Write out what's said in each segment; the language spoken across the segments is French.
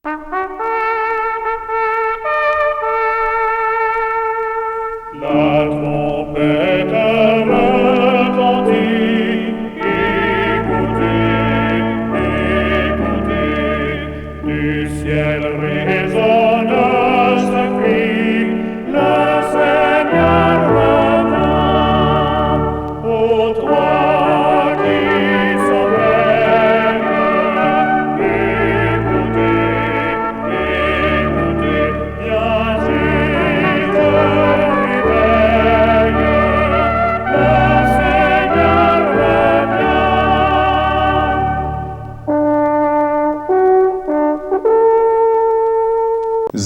La trompette retentit, écoutez, écoutez, du ciel résonne ce cri, le Seigneur revient, ô toi qui sommeilles, écoutez, écoutez, viens Jésus te réveille, le Seigneur revient.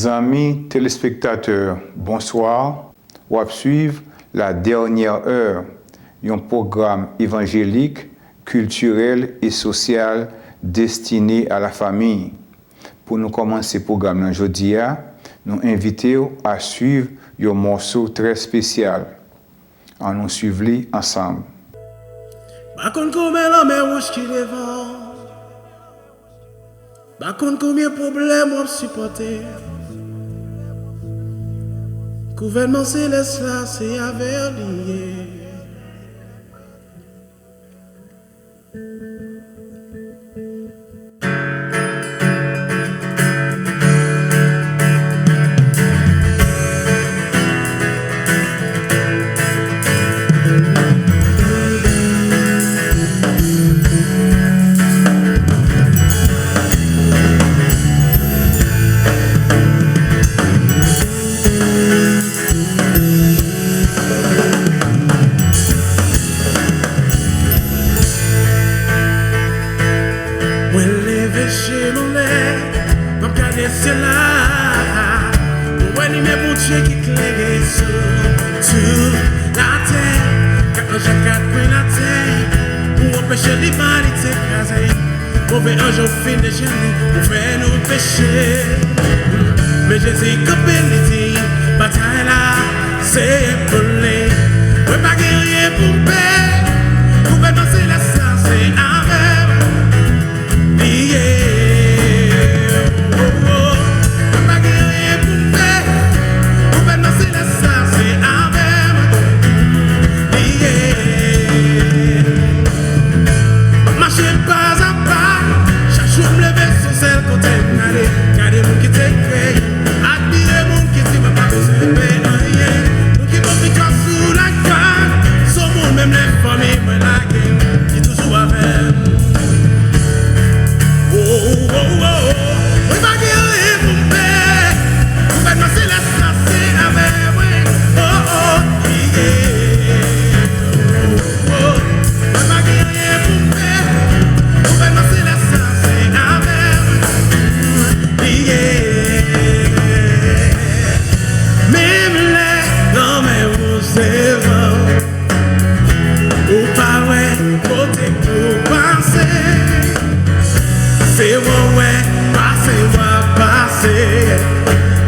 Amis téléspectateurs, bonsoir. On va suivre la dernière heure, un programme évangélique, culturel et social destiné à la famille. Pour nous commencer le programme aujourd'hui, nous invitons à suivre un morceau très spécial. On nous suivre ensemble. Bakon combien l'homme rouge qui devant. Bakon combien problèmes on supporter. Gouvernement céleste là, c'est avec lié. Chez mon lait, mon cadet c'est là. Pour animer mon Dieu qui claire sur la terre. Quand un jour quatre coins la terre, pour empêcher l'humanité écrasée. Mauvais un jour fin de génie, pour faire nous pécher. Mais Jésus campé les dit, bataille là, c'est épaulé. Ouais, pas guerrier pour paix, gouvernement c'est la star, c'est avec. Yeah.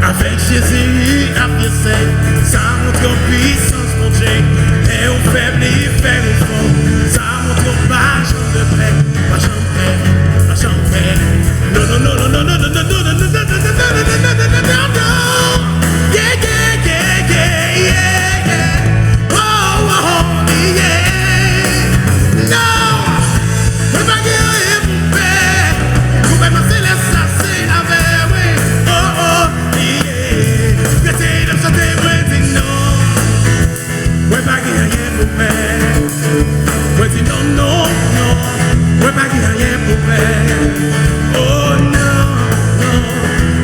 Avec Jésus, à pied sec, ça montre qu'on puissance, mon Dieu. Et on faible, il fait au fond. Ça montre qu'on pas chambre de paix, pas chambre de paix, pas chambre de paix. Non, non, non, non, non, non, non, non, non, non, non, non, non, non. Yeah, yeah, yeah, yeah, yeah, yeah. Oh, oh, yeah. Non, on va guérir mon père. Gouvernement céleste, ça c'est avec, oui. Oh, oh, yeah. J'essaie de chanter, moi, dis non. Ouais, pas guérir mon père. Moi, dis non, non, non. Ouais, pas guérir mon père. Oh, non, non.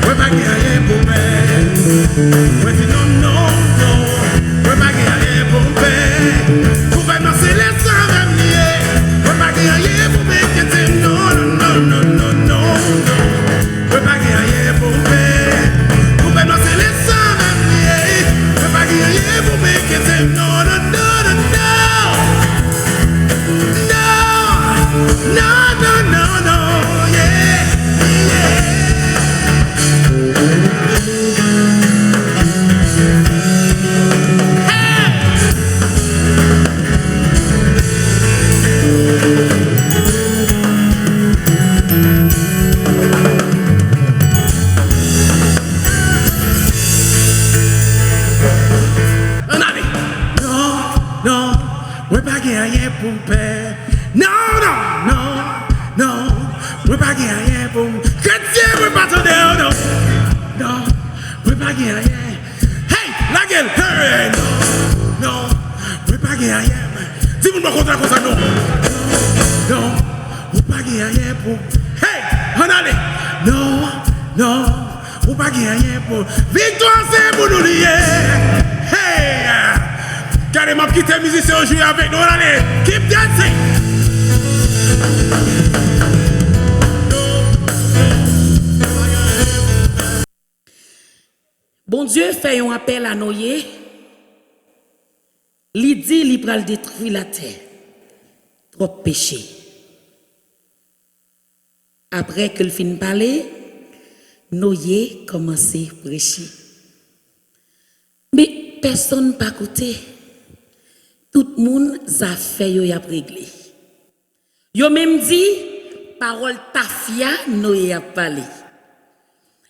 Ouais, pas guérir mon père. Ouais, dis non, non, non. Ouais, pas guérir mon père. Gouvernement céleste. rien pour père. Non, non, non, non. Moi pas rien pour chrétien, moi pas attendre, non. Non, moi pas rien. Hey, la gueule, hey, non, non. Moi pas rien. Dis-moi pas contre comme ça, non. Non, moi pas rien pour. Hey, on allez. Non, non. Moi pas rien pour. Victoire, c'est pour nous lier. Hey, carrément quitter musicien aujourd'hui avec nous, allez. Keep dancing. Bon Dieu fait un appel à Noé. Il dit il pral détruire la terre. Trop péché. Après qu'il fin parler, Noé commençait à prêcher. Mais personne pas écouté. Tout le monde a fait yo y a réglé. Yo même dit parole tafia Noé a parlé.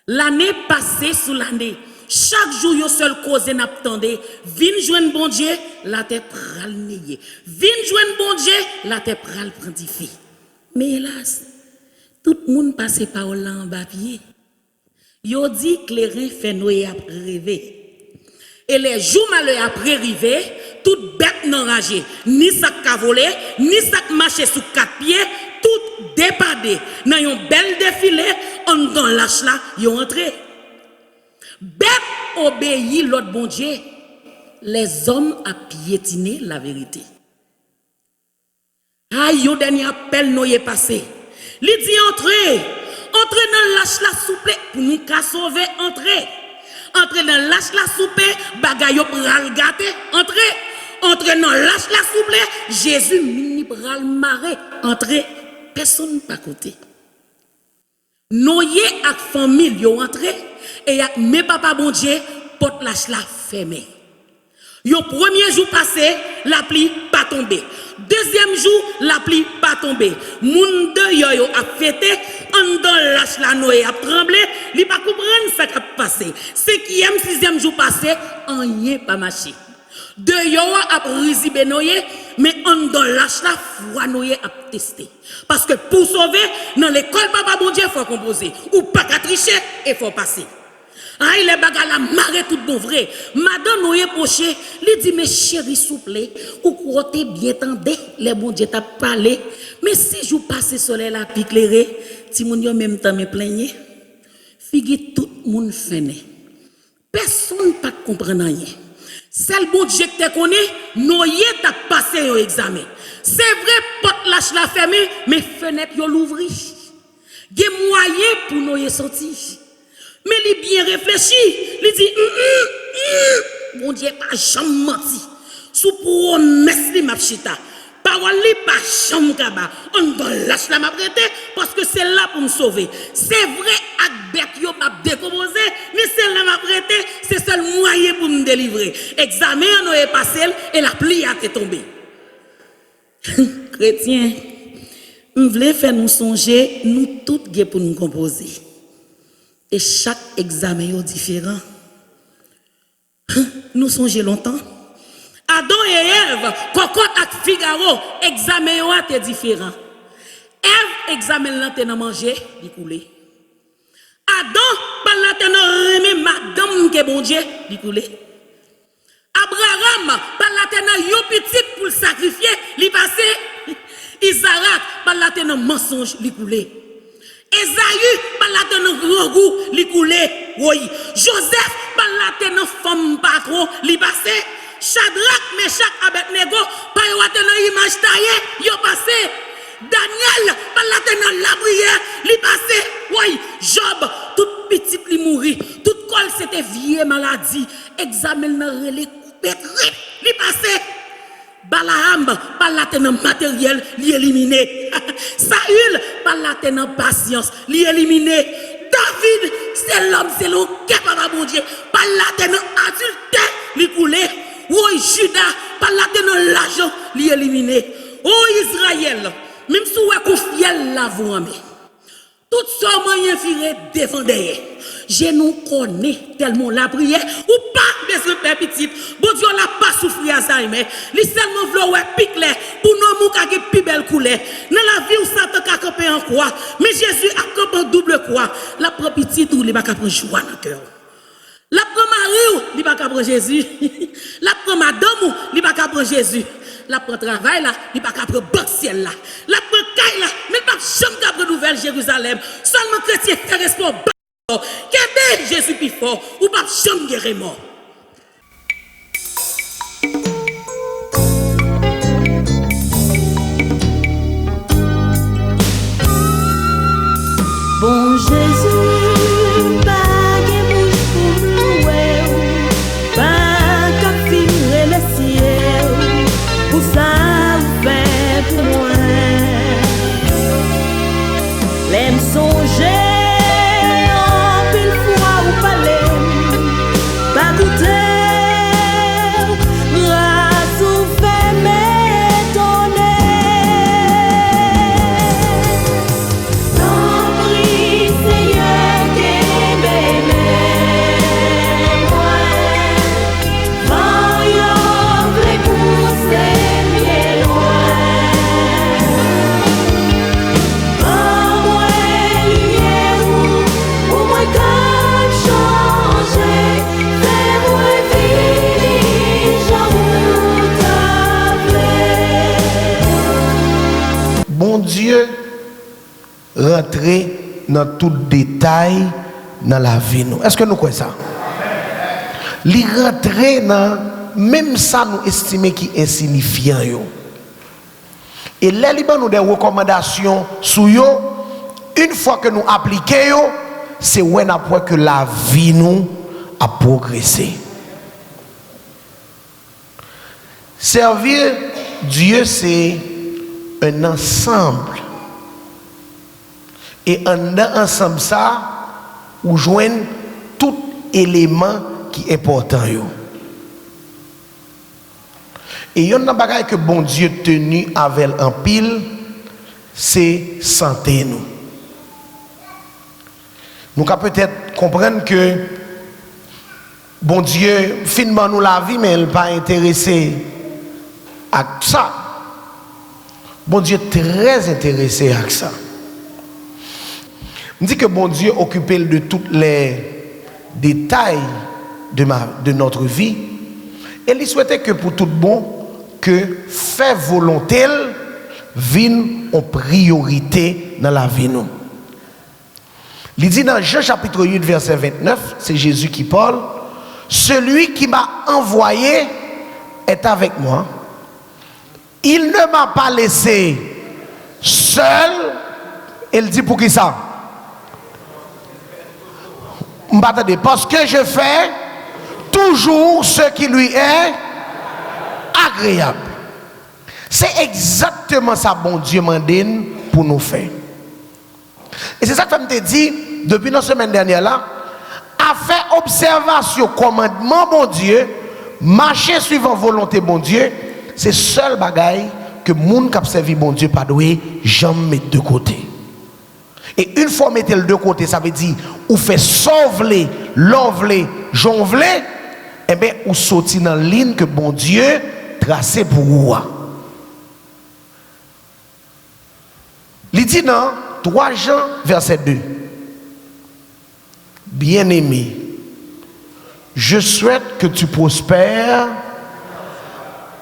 L'année passée sous l'année, chaque jour yo seul cause n'attendait, vinn joindre bon Dieu, la terre pral nier. Vinn joindre bon Dieu, la terre pral prendre fille. Mais hélas, tout le monde passe parole là en papier. Yo dit que les reins fait Noé a rêver. Et les jours malheur après arrivé, toute bête n'enragée, ni ça qu'a volé, ni ça marché sous quatre pieds, tout dépadé. Dans un bel défilé, en dans lâche là, yo entré. Bête obéit l'autre bon Dieu. Les hommes a piétiné la vérité. Aïe, yo dernier appel Noé passé. Li dit entrez dans lâche la soupe pour nous qu'à sauver, entrez. Entrez dans lâche la soupe, bagay yo pral gâté, entrez dans lâche la soupe, Jésus mini pral maré, entrez, personne pas côté. Noé ak famille yo entré et ak mes papa bon Dieu porte lâche la fermé. Yo premier jour passé, la pluie pas tombé. Deuxième jour, la pluie pas tombé. Moun de yo a fêté, en dans lâche la Noé a tremblé, li pas comprendre ça qui a passé. Cinquième, sixième jour passé, rien pas marché. De yo a risibé Noé, mais en dans lâche la foi Noé a testé. Parce que pour sauver, dans l'école papa bon Dieu faut composer ou pas qu'à tricher et faut passer. Aïe, les bagages la marée tout bon vrai. Madame Noé poché, lui dit, mes chéris souple, ou côté bien tendez, les bon Dieu t'a parlé. Mais si je passe soleil la pique éclairé, si mon yo même temps me plaignait, figue tout le monde fene. Personne pas comprendre rien. Seul bon Dieu que te connaît, Noé t'a passé un examen. C'est vrai, porte lâche la fermée, mais fenêtre yo l'ouvri. Gen moyen pour Noé sortir. Mais il bien réfléchi, il dit, bon Dieu, pas jamais menti. Sous promesse, il m'a chita. Parole, il pas jamais kaba. On doit lâcher la m'a prêté parce que c'est là pour me sauver. C'est vrai, ak bête yo m'a décomposé, mais c'est là m'a prêté, c'est seul moyen pour me délivrer. Examen, on est passé et la pluie a été tombée. Chrétien, on voulait faire nous songer, nous toutes pour nous composer. Et chaque examen est différent. Nous songeons longtemps. Adam et Ève, Cocotte et Figaro, examen est différent. Ève, examen l'antenne manger, il coulé. Adam, par l'antenne remet madame que bon Dieu, il coulé. Abraham, par l'antenne yo petit pour le sacrifier, il passé. Isaac, par l'antenne mensonge, il coulé. Esaü, par la tenant grand goût, li coulé. Oui. Joseph, par la tenant femme patron, li passé. Shadrach, Meshach, Abednego, par la tenant image taillée, yo passé. Daniel, par la tenant la prière, li passé. Oui. Job, toute petite li mouri. Toute col c'était vieille maladie. Examen nan relé coupé, li passé. Balaam, par la tenant matériel, li éliminé. Saül, par la tenant patience, li éliminé. David, c'est l'homme, c'est l'homme qui est papa bon Dieu. Par la tenant adulte, li coulé. Oui, Judas, par la tenant l'argent, li éliminé. Oh Israël, même si vous êtes fiel la vous tout ce moyen firé défendez. Je nous connais tellement la prière ou pas besoin de petit. Bon Dieu n'a pas souffrir Alzheimer. Li seulement vle ouais pique pour nous ka ge plus belle couleur. Dans la vie où Satan ka camper en croix, mais Jésus a campé en double croix. La propre petite ou li pas ka prendre joie dans cœur. La prend mari ou li pas ka prendre Jésus. La prend madame ou li pas ka prendre Jésus. La prend travail là, il pas qu'à prendre banque ciel là. La prend caille là, mais pas jamais qu'à prendre nouvelle Jérusalem. Seulement chrétien fait respect Kébé Jésus plus fort ou pas jamais guérir mort. Bon Jésus, pas de bouche pour nous, pas qu'à finir le ciel, pour ça fait pour moi. L'aime songer en pile fois ou palais, pas douter, grâce ou fait m'étonner. Bon Dieu rentrer dans tout détail dans la vie nous. Est-ce que nous croyons ça? Il rentrer dans même ça nous estimer qui est insignifiant yo. Et là il nous des recommandations sur yo, une fois que nous appliquons, c'est when après que la vie nous a progressé. Servir Dieu c'est un ensemble. Et en ensemble ça, ou joignent tout élément qui est important yo. Et il y a un bagage que bon Dieu tenu avec en pile, c'est santé nous. Nous pouvons peut-être comprendre que bon Dieu finement nous la vie, mais il n'est pas intéressé à ça. Bon Dieu très intéressé à ça. Je dis que bon Dieu occupé de tous les détails de notre vie. Et il souhaitait que pour tout bon, que faire volonté vienne en priorité dans la vie nous. Il dit dans Jean chapitre 8 verset 29, c'est Jésus qui parle, celui qui m'a envoyé est avec moi. Il ne m'a pas laissé seul. Il dit pour qui ça? Parce que je fais toujours ce qui lui est agréable. C'est exactement ça bon Dieu m'endine pour nous faire. Et c'est ça que je me dit depuis la semaine dernière là, à faire observation commandement bon Dieu, marcher suivant volonté bon Dieu, c'est seul bagaille que moun qui servi bon Dieu pas doué jamais mettre de côté. Et une fois mettre le de côté, ça veut dire ou fait sauver, l'enveler, jonveler, et bien ou sortir dans la ligne que bon Dieu tracé pour vous. Il dit dans 3 Jean verset 2. Bien-aimé, je souhaite que tu prospères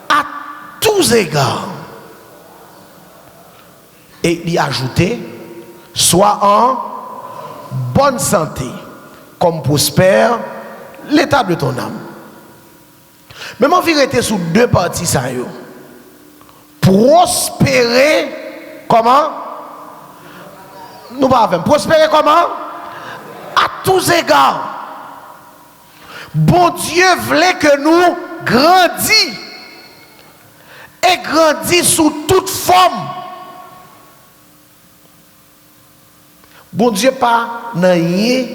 à tous égards. Et il a ajouté, sois en bonne santé, comme prospère l'état de ton âme. Mais mon vérité sur 2 parties ça yo. Prospérer comment? Nous pas prospérer comment? À tous égards. Bon Dieu voulait que nous grandissions et grandissions sous toute forme. Bon Dieu pas nan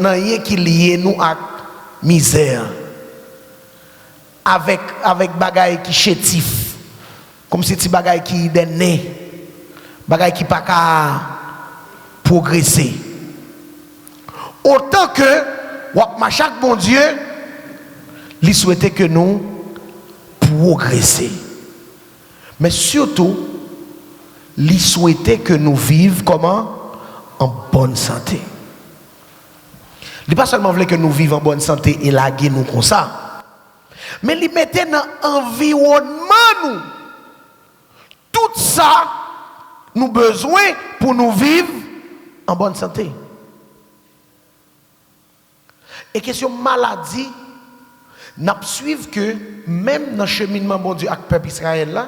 rien qui lié nous à misère. Avec bagaille qui chétif. Comme si ti bagaille qui des nez. Bagaille qui pas ka progresser. Autant que, chaque bon Dieu, il souhaitait que nous progressions. Mais surtout, il souhaitait que nous vivions comment? En bonne santé. Il pas seulement voulait que nous vivions en bonne santé et laguer nous comme ça, mais il mettait dans l'environnement nous. Tout ça, nous besoin pour nous vivre en bonne santé. Et question maladie, nous suivons que même dans le cheminement bon Dieu avec le peuple Israël là,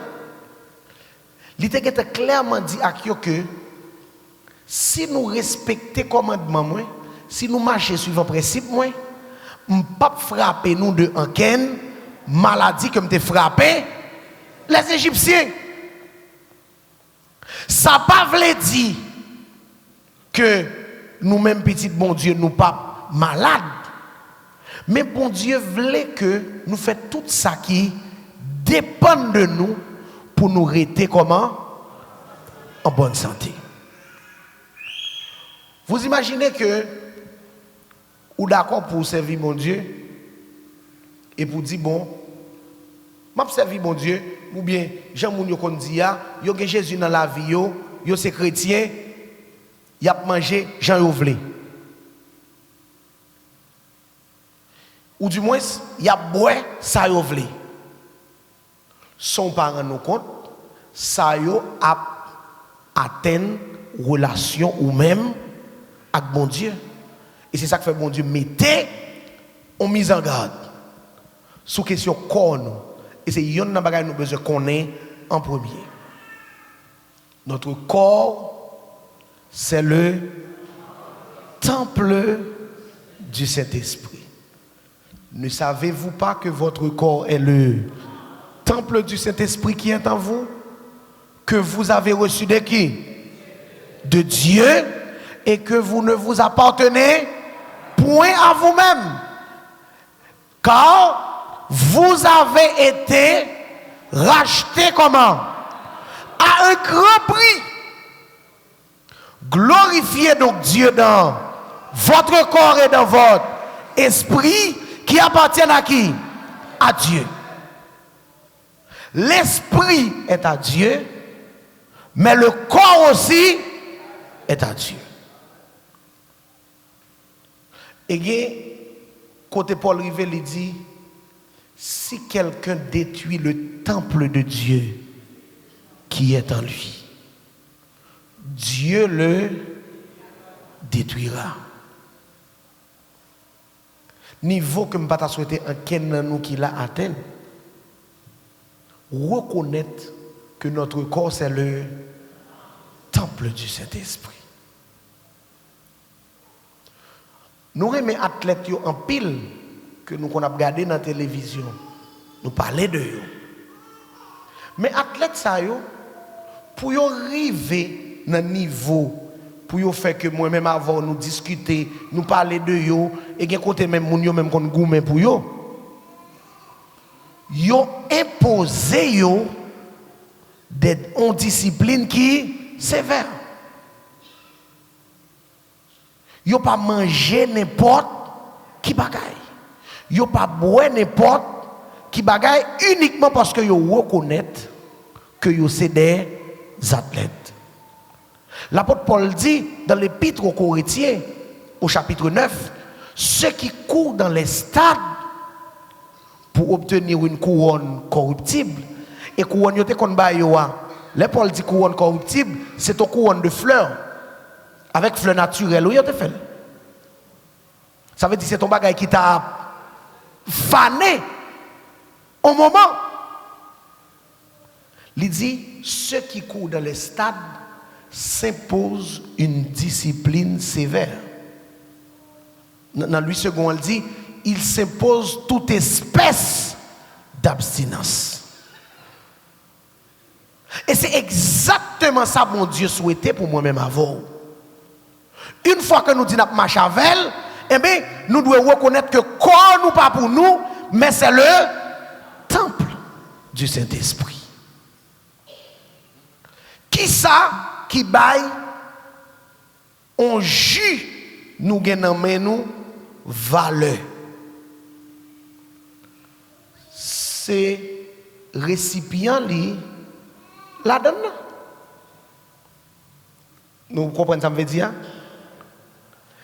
il était clairement dit à eux que si nous respectons les commandements, si nous marchons suivant le principe, nous ne pouvons pas frapper nous de aucune maladie comme te frappé les Égyptiens. Ça ne pas veut dire que nous-mêmes, petits bon Dieu, nous ne sommes pas malades. Mais bon Dieu voulait que nous fassions tout ça qui dépend de nous pour nous rester comment? En bonne santé. Vous imaginez que ou d'accord pour servir mon Dieu et pour dire bon, m'a servi mon Dieu ou bien Jean moun yo kon di ya, yo gen Jésus dans la vie yo c'est chrétien, y a mangé Jean yo vle. Ou du moins y a boire ça yo vle. Son parent nous compte ça yo a atteint relation ou même avec bon Dieu. Et c'est ça que fait bon Dieu mettez on mise en garde sous question corps nous. Et c'est yon nan bagay nous besoin connaître en premier. Notre corps c'est le temple du Saint-Esprit. Ne savez-vous pas que votre corps est le temple du Saint-Esprit qui est en vous? Que vous avez reçu de qui? De Dieu, et que vous ne vous appartenez point à vous-même. Car vous avez été rachetés comment? À un grand prix. Glorifiez donc Dieu dans votre corps et dans votre esprit qui appartiennent à qui? À Dieu. L'esprit est à Dieu, mais le corps aussi est à Dieu. Et côté Paul Rivet, il dit, si quelqu'un détruit le temple de Dieu qui est en lui, Dieu le détruira. Niveau que je ne peux pas souhaiter un ken nous qui l'a atteint, reconnaître que notre corps c'est le temple du Saint-Esprit. Nous aimons athlètes en pile que nous avons regardé dans la télévision. Nous parlons de eux. Mais athlètes ça yo pour yo arriver dans niveau pour yo faire que moi-même avant nous discuter, nous parler de yo et gen côté même moun yo même kon goumen pour yo. Yo imposé yo une discipline qui sévère. Yo pas manger n'importe qui bagaille. Yo pas boire n'importe qui bagaille uniquement parce que yo reconnaît que yo c'est des athlètes. L'apôtre Paul dit dans l'épître aux Corinthiens au chapitre 9, ceux qui courent dans les stades pour obtenir une couronne corruptible et couronne yote kon ba yo a. Le Paul dit couronne corruptible, c'est une couronne de fleurs avec fleurs naturelles ou yote fait. Ça veut dire c'est ton bagage qui t'a fané au moment. Il dit ceux qui courent dans les stades s'imposent une discipline sévère. Dans lui second, il dit il s'impose toute espèce d'abstinence. Et c'est exactement ça mon Dieu souhaitait pour moi-même avant. Une fois que nous disons que marche avec elle, eh bien, nous devons reconnaître que corps nous pas pour nous, mais c'est le temple du Saint-Esprit. Qui ça qui baille on jus nous gagnons nous valeur. C'est récipient li la donne. Nous comprenons ça me veut dire.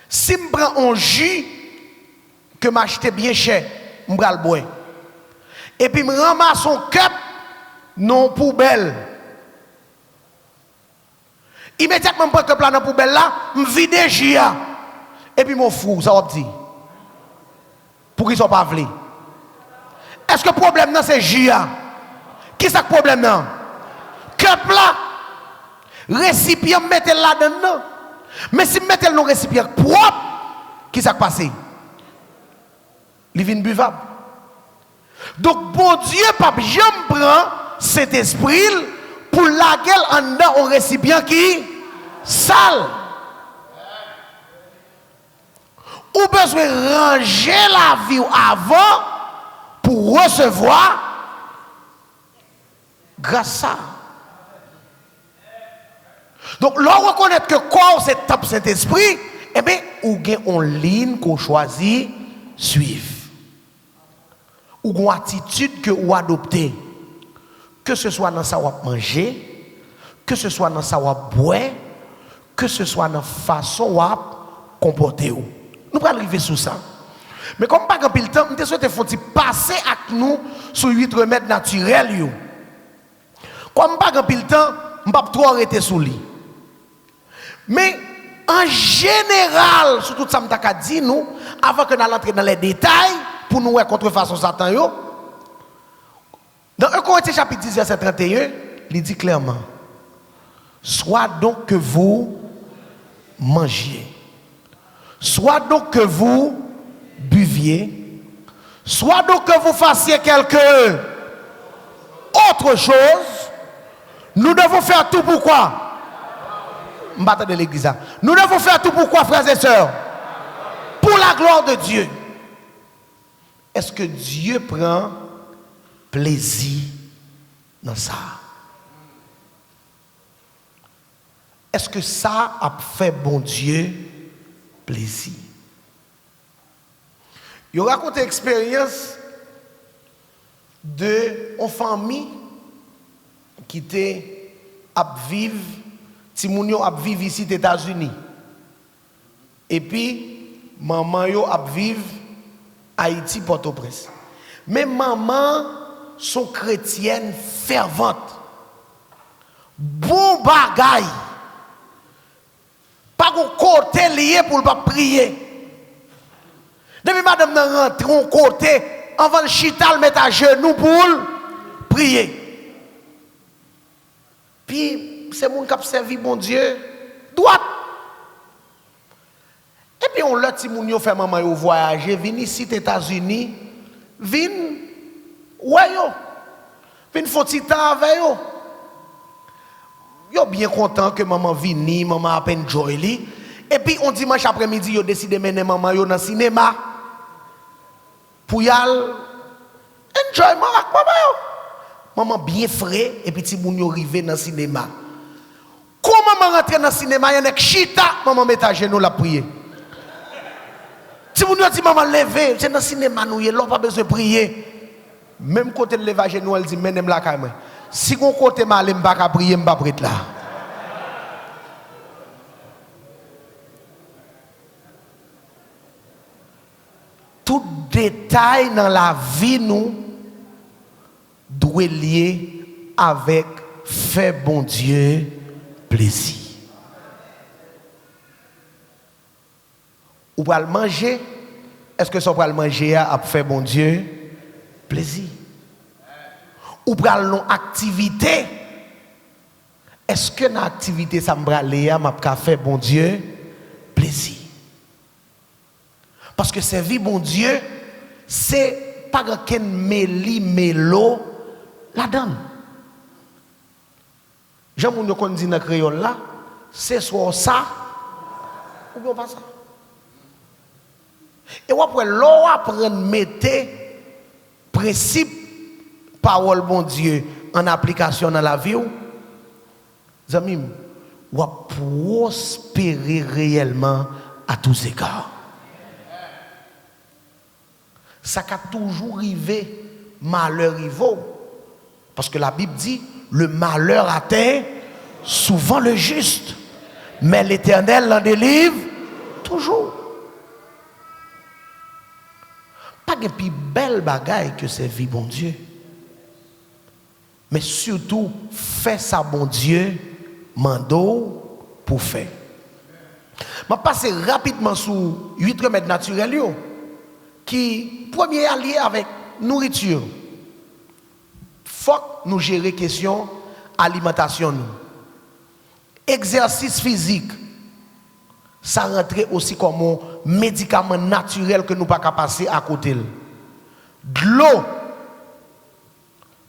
Si je prends un jus que m'acheter bien cher, je prends le bois. Et puis je ramasse son cup non poubelle. Immédiatement je prends le cup là dans poubelle là, je vide le jus et puis mon fou, ça va dire. Pour qu'ils soient pas vle. Est-ce que le problème non c'est jus? Qui c'est le problème non? Cup là, récipient mettez là dedans. Mais si mettez le récipient propre, qui s'est passé? Il vient buvable. Donc bon Dieu pas jamais prend cet esprit pour laquelle en dedans un récipient qui sale. Ou besoin ranger la vie avant pour recevoir grâce à ça. Donc, l'on reconnaît que corps c'est top Saint-Esprit, eh bien, ou gen on ligne qu'on choisit suivre. Ou une attitude que ou adopter. Que ce soit dans ça ou manger, que ce soit dans ça ou boire, que ce soit dans la façon ou comporter. Nous allons arriver sur ça. Mais comme pas grand pile temps, nous souhaitons passer avec nous sur 8 remèdes naturels. Comme pas grand pile temps, nous ne pouvons pas trop arrêter sur lui. Mais en général, sur tout ça, je dit nous, avant que nous entrions dans les détails, pour nous contrefaçon Satan, dans 1 Corinthiens chapitre 10, verset 31, il dit clairement, soit donc que vous mangiez, soit donc que vous buviez, soit donc que vous fassiez quelque autre chose, nous devons faire tout pour quoi? De l'église. Nous devons faire tout pour quoi, frères et sœurs? Pour la gloire de Dieu. Est-ce que Dieu prend plaisir dans ça? Est-ce que ça a fait bon Dieu plaisir? Il raconte l'expérience de une famille qui était à vivre. Si moun yo ap vive ici aux États-Unis. Et puis maman yo ap vive Haïti Port-au-Prince. Mais maman sont chrétiennes ferventes. Bon bagay. Pas qu'on côté lié pour pas prier. Depuis madame nan rentre on côté avant le chital mettre à genoux pour prier. Puis c'est moun qui a servi bon Dieu droite. Et puis on l'a ti moun yo fait maman yo voyager, vinn ici aux États-Unis, vinn ouais yo. Vinn font ti temps avec yo. Yo bien content que maman vini, maman a peine joy li. Et puis on dimanche après-midi yo décide mener maman yo dans cinéma pour y aller enjoyment avec maman yo. Maman bien frais et puis ti moun yo rivé dans cinéma. Comment maman rentre dans le cinéma, il y a un chita, maman met à genoux la prier. Si vous nous dites maman lever, c'est dans le cinéma nous, il n'y a pas besoin de prier. Même côté de lever à genoux, elle dit menem la caille. Si vous côté mal, je ne vais pas prier, je ne vais pas prêter là. Tout détail dans la vie nous doit lier avec faire bon Dieu plaisir. Ou pour le manger, est-ce que ça pour le manger a fait bon Dieu plaisir? Ou pour une activité, est-ce que dans l'activité ça m'a fait bon Dieu plaisir? Parce que servir bon Dieu, c'est pas qu'un mélo la donne. Jean-Moun yo kon dit dans créole là, c'est soit ça ou bien pas ça. Et après l'on apprend mettre principe parole bon Dieu en application dans la vie. Zamim, ou à prospérer réellement à tous égards. Ça a toujours arrivé, malheur riveau. Parce que la Bible dit, le malheur atteint souvent le juste, mais l'Éternel l'en délivre toujours. Pas de plus belle bagaille que c'est vie, bon Dieu. Mais surtout, fait ça, bon Dieu, mando pour faire. Je vais passer rapidement sur 8 remèdes naturels qui, premier allié avec nourriture. Faut que nous gérer question alimentation. Exercice physique, ça rentre aussi comme un médicament naturel que nous ne pouvons pas passer à côté. De l'eau,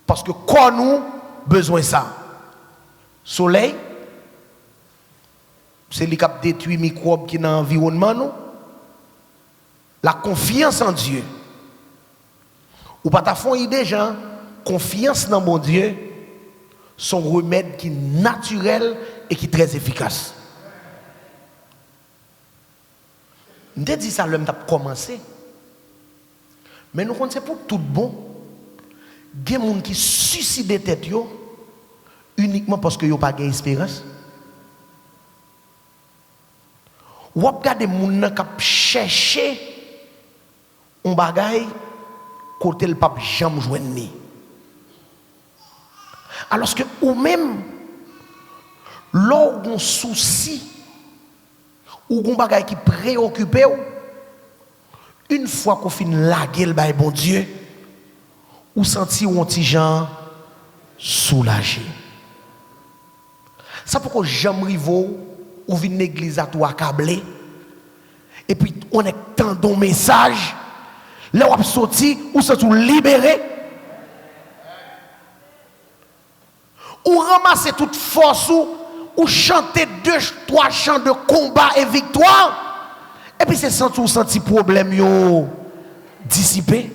parce que quoi nous besoin de ça. Soleil, c'est lui qui détruit les microbes qui sont dans l'environnement. Nous. La confiance en Dieu. Ou pas ta fond idée, gens, confiance dans mon Dieu, son remède qui est naturel et qui est très efficace. Je te dis ça, l'homme a commencé. Mais nous connaissons pour tout bon. Il y a des gens qui suicident des têtes uniquement parce qu'ils n'ont pas d'espérance. Ou regardez des gens qui cherchent un bagage côté le pape jamais joindre. Alors que ou même lorsqu'on souci ou un bagage qui préoccupe une fois qu'on finit laguer le bail bon Dieu ou sentir un petit gens soulagé. Ça pourquoi jamais rivo ou vinn l'église à tout accablé et puis on est tant d'un message là on sorti ou se tout libéré ou ramasser toute force ou chanter 2-3 chants de combat et victoire et puis c'est senti problème yo dissipé.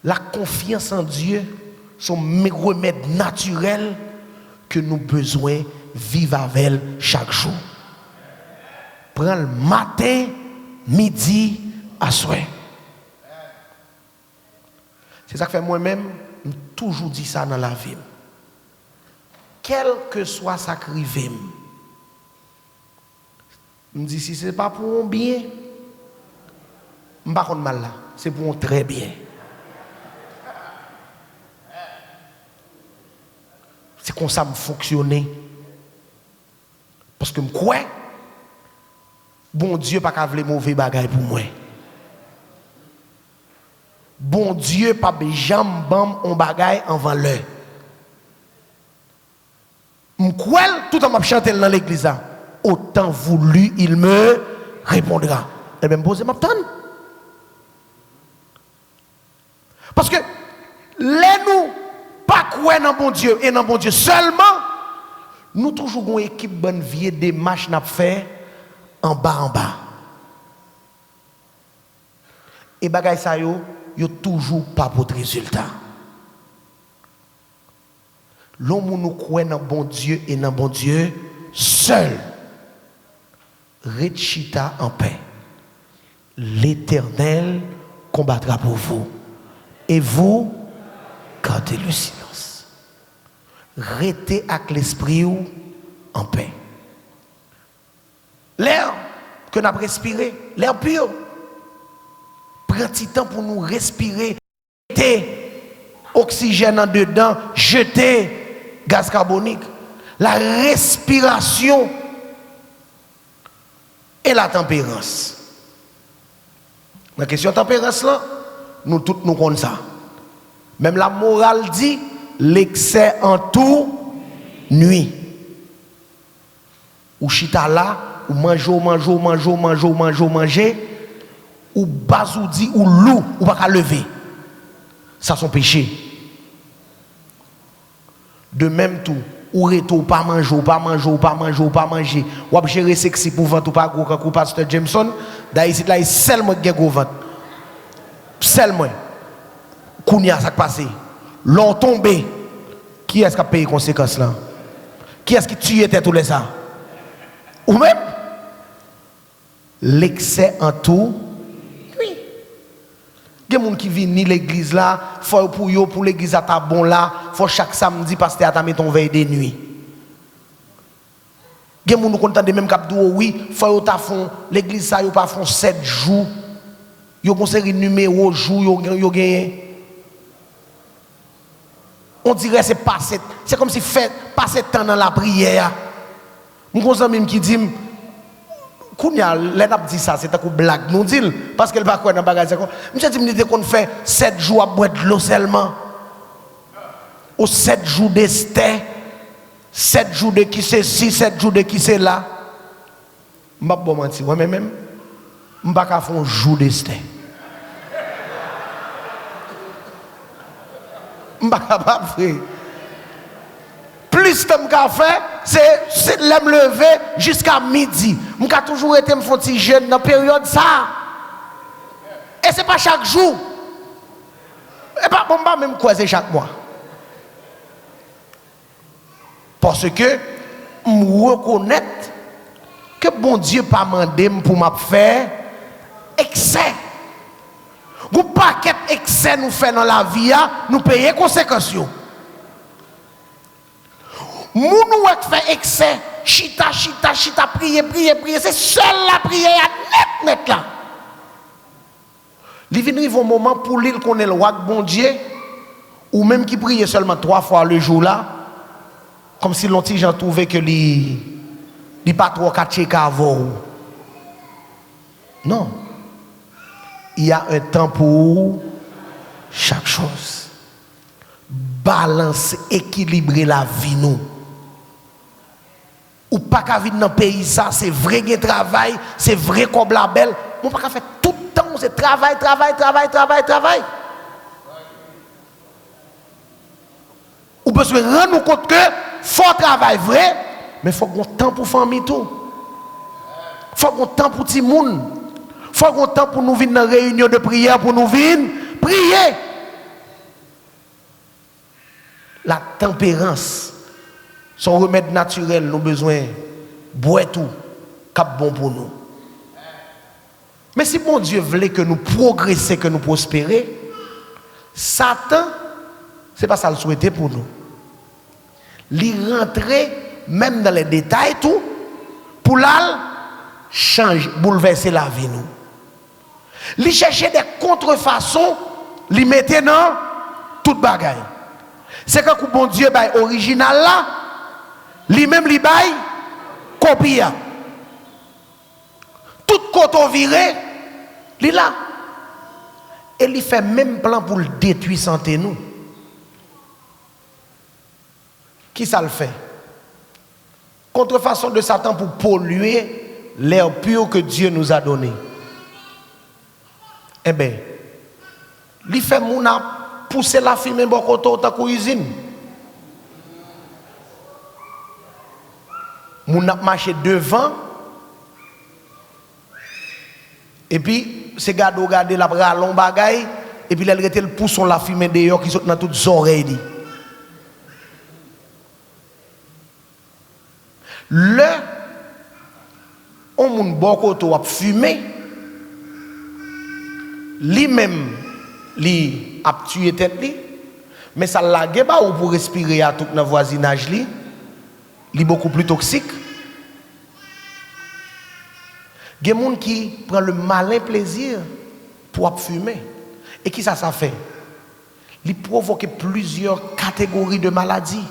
La confiance en Dieu sont mes remèdes naturels que nous besoin vivre avec chaque jour. Prends le matin, midi, à soir. C'est ça que fait moi-même, je toujours dit ça dans la vie. Quel que soit ça qui arrive, je me dis si ce n'est pas pour un bien, je ne suis pas mal là, c'est pour un très bien. C'est comme ça que fonctionner. Parce que je crois, bon Dieu n'a pas de mauvais bagages pour moi. Bon Dieu pas jamais bam on bagaille avant l'heure. Je crois tout en m'a chanté dans l'église. Autant voulu il me répondra. Et bien, me poser ma tonne. Parce que les nous pas croire dans bon Dieu et dans bon Dieu seulement, nous toujours une équipe bonne vie des marches n'a fait en bas. Et bagay sa yo toujours pas pour de résultat. L'homme nous croit dans bon Dieu et dans bon Dieu seul. Rechita en paix. L'Éternel combattra pour vous. Et vous, gardez le silence. Restez avec l'esprit en paix. L'air que nous avons respiré, l'air pur, prend du temps pour nous respirer. Jeter oxygène en dedans, jeter gaz carbonique. La respiration et la tempérance. La question de tempérance là, nous tous nous connaissons ça. Même la morale dit l'excès en tout nuit. Ou chita là, ou manger, ou basoudi, ou loup, ou pas lever. Ça son péché. De même tout, ou reto, pas manger, ou ap gérer sexy pour ventre, ou pas gros comme pasteur Jameson, d'ailleurs là il seulement qui gros ventre. Seulement. Kounia ça passe. L'on tombé. Qui est-ce qui a payé les conséquences là? Qui est-ce qui tuait tous les ça? Ou même? L'excès en tout. Oui. Il y a des gens qui viennent l'église là, faut pour l'église à ta bon là, faut chaque samedi pasteur à ta mettre ton veille de nuit. Il y a des gens qui ont même cap oui, faut ta font l'église ça yo pas font 7 jours. Yo ont série numéro jour yo gagné. On dirait c'est comme si fait passer temps dans la prière. Mon ami qui dit Kounya, l'en a dit ça, c'est un blague. Nous dit parce qu'elle va quoi dans bagage. Monsieur dit qu'on fait 7 jours à boire de l'eau seulement. Ou 7 jours d'esté, 7 jours de qui c'est ci, 7 jours de qui c'est là. Je ne vais pas mentir, moi même, je ne vais pas faire un jour d'esté. Je ne vais pas faire. Plus de temps que fait, c'est de me lever jusqu'à midi. Je vais toujours être un jeune dans la période ça. Et ce n'est pas chaque jour. Et pas bon, même quoi c'est chaque mois. Parce que je reconnais que bon Dieu pas demandé pour me faire excès. Vous paquet excès nous fait dans la vie, nous payons conséquences. Moun ou fait excès, chita, prier, c'est seul la prière net là. Il vient arriver un moment pour lui qu'on est le roi de bon Dieu, ou même qui prie seulement 3 fois le jour là, comme si l'on gens trouvé que lui pas trop caché qu'avant. Non. Il y a un temps pour chaque chose. Balancer, équilibrer la vie nous. Ou pas qu'à vivre dans le pays, ça, c'est vrai qu'il travail, c'est vrai comme la belle. On pas qu'à faire tout le temps, c'est travail. Ou besoin de rendre compte que faut travail vrai, mais il faut qu'on temps pour famille tout. Il faut qu'on temps pour tout le monde. Il faut qu'on temps pour nous venir dans une réunion de prière, pour nous venir prier. La tempérance. Son remède naturel, nous avons besoin de boire tout, cap bon pour nous. Mais si bon Dieu voulait que nous progressions, que nous prospérions, Satan, ce n'est pas ça le souhaiter pour nous. Il rentrer même dans les détails tout, pour là, changer, bouleverser la vie nous. Il chercher des contrefaçons, il mettait dans toute bagaille. C'est quand bon Dieu est original là, lui-même lui baille copie. Tout côté viré, lui là. Et il fait même plan pour le détruire santé nous. Qui ça le fait? Contrefaçon de Satan pour polluer l'air pur que Dieu nous a donné. Eh bien, il fait mouna pousser la fumée beaucoup dans la cuisine. Moun a marché devant et puis c'est gado garder la ralon bagay et puis il rete le pousson la fumée dehors qui saute dans toutes les oreilles. Le on moun bokoto a fumé lui-même li a tué tête li mais ça la ba ou pour respirer à tout dans voisinage li. Il est beaucoup plus toxique. Il y a des gens qui prennent le malin plaisir pour fumer. Et qui ça fait? Il provoque plusieurs catégories de maladies.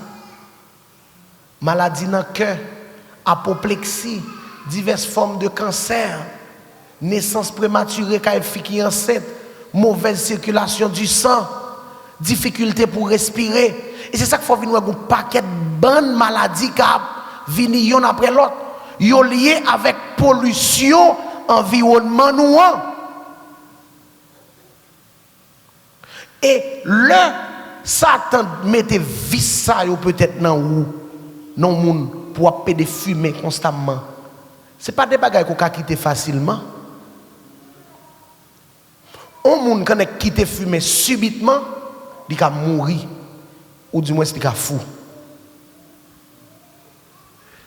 Maladies dans le cœur, apoplexie, diverses formes de cancer, naissance prématurée quand une fille qui est enceinte, mauvaise circulation du sang, difficulté pour respirer. Et c'est ça qu'il faut venir avec un paquet de bonnes maladies qui viennent l'une après l'autre. Ils sont liés avec pollution, environnement nous. Et le Satan mette vis ça peut-être dans ou non monde pour appeler fumer constamment. C'est pas des bagages qu'on peut quitter facilement. Un monde quand est quitté fumer subitement, il va mourir. Ou du moins c'est fou.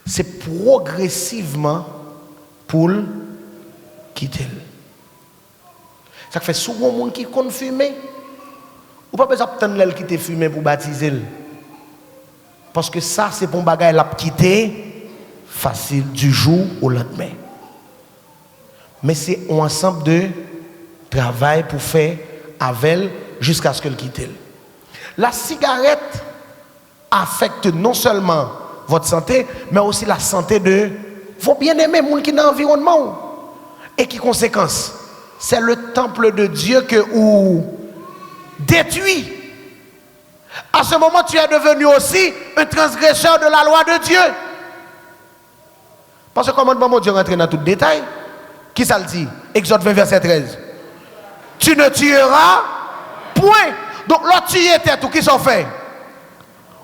c'est progressivement pour le quitter. Ça fait souvent monde qui compte fumer. Ou pas besoin d'attendre l'elle quitter fumer pour baptiser. Parce que ça c'est pour bagay la quitter facile du jour au lendemain. Mais c'est un ensemble de travail pour faire avec elle jusqu'à ce qu'elle quitte. La cigarette affecte non seulement votre santé, mais aussi la santé de vos bien-aimés, gens qui sont dans l'environnement. Et qui conséquence? C'est le temple de Dieu que vous détruit. À ce moment, tu es devenu aussi un transgresseur de la loi de Dieu. Parce que le commandement de Dieu rentre dans tout détail. Qui ça le dit? Exode 20, verset 13. Tu ne tueras point. Donc, là, tu y étais tout, qui s'en fait?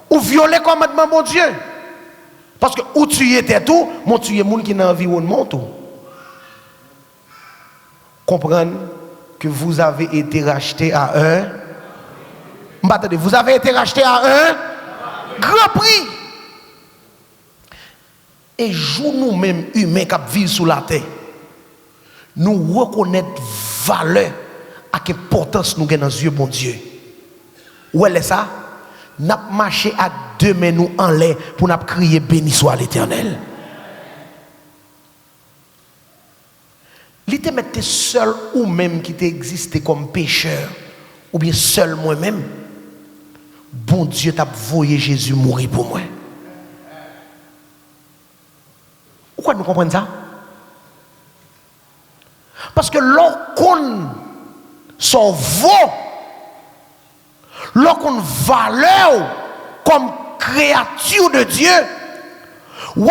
Ou violer le commandement de mon Dieu. Parce que où tu y étais tout, mon tu es monde qui est dans l'environnement tout. Comprendre que vous avez été racheté à un. Attendez, vous avez été racheté à un grand prix. Et jour nous-mêmes, humains qui vivent sous la terre, nous reconnaissons valeur à quelle importance nous avons dans les yeux, bon Dieu. Où est ça? Nous avons marché à deux mains nous en l'air pour nous crier béni soit l'Éternel. L'été mettait seul ou même qui t'existait comme pécheur, ou bien seul moi-même, bon Dieu t'a voyé Jésus mourir pour moi. Pourquoi nous comprenons ça? Parce que lorsqu'on s'en vaut, lorsqu'on valeur comme créature de Dieu, ou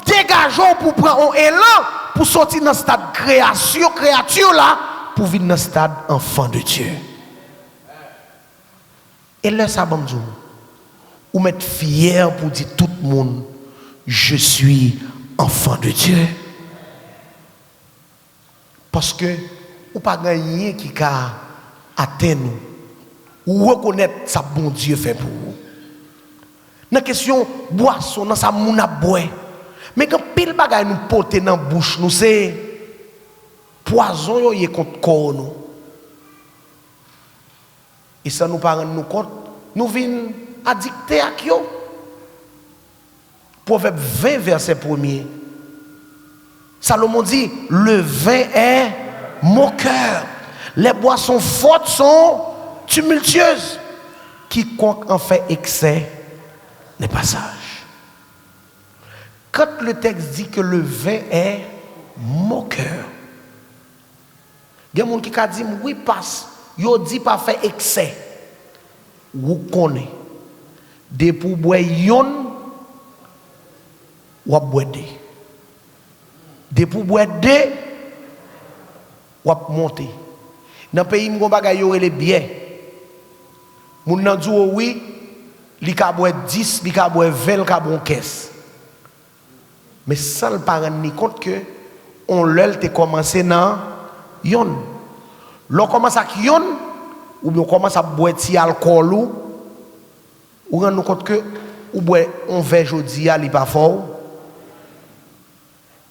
dégageons pour prendre un élan pour sortir dans le stade créature là, pour vivre dans le stade enfant de Dieu. Et là, ça va me dire, ou mettre fier pour dire tout le monde, je suis enfant de Dieu. Parce que, ou pas gagner qui a atteint nous, ou reconnaître ça bon Dieu fait pour vous. Dans la question boisson, dans sa mouna boire. Mais quand pile bagay nous porter dans la bouche, nous c'est poison yo yé contre corps nous. Et ça nous pas rendre nous compte, nous vinn addictés à yo. Proverbe 20 verset 1er. Salomon dit, le vin est moqueur. Les boissons fortes sont tumultueuses. Quiconque en fait excès n'est pas sage. Quand le texte dit que le vin est moqueur, il y a des gens qui disent, oui, passe, il dit pas faire excès. Vous connaissez. Des pour boire yon, ou boire deux. Des pour boire deux, ou monter. Dans le pays, il y a des biens. Moun nan dit oui, li ka boire 10, li ka boire 20, li ka bon caisse. Mais sans le parent ni compte que on l'el te commencé dans yon. L'on commence à yon ou bien on commence à boire ti alcool ou rend nous compte que ou boire on verre jodi a li pas fort.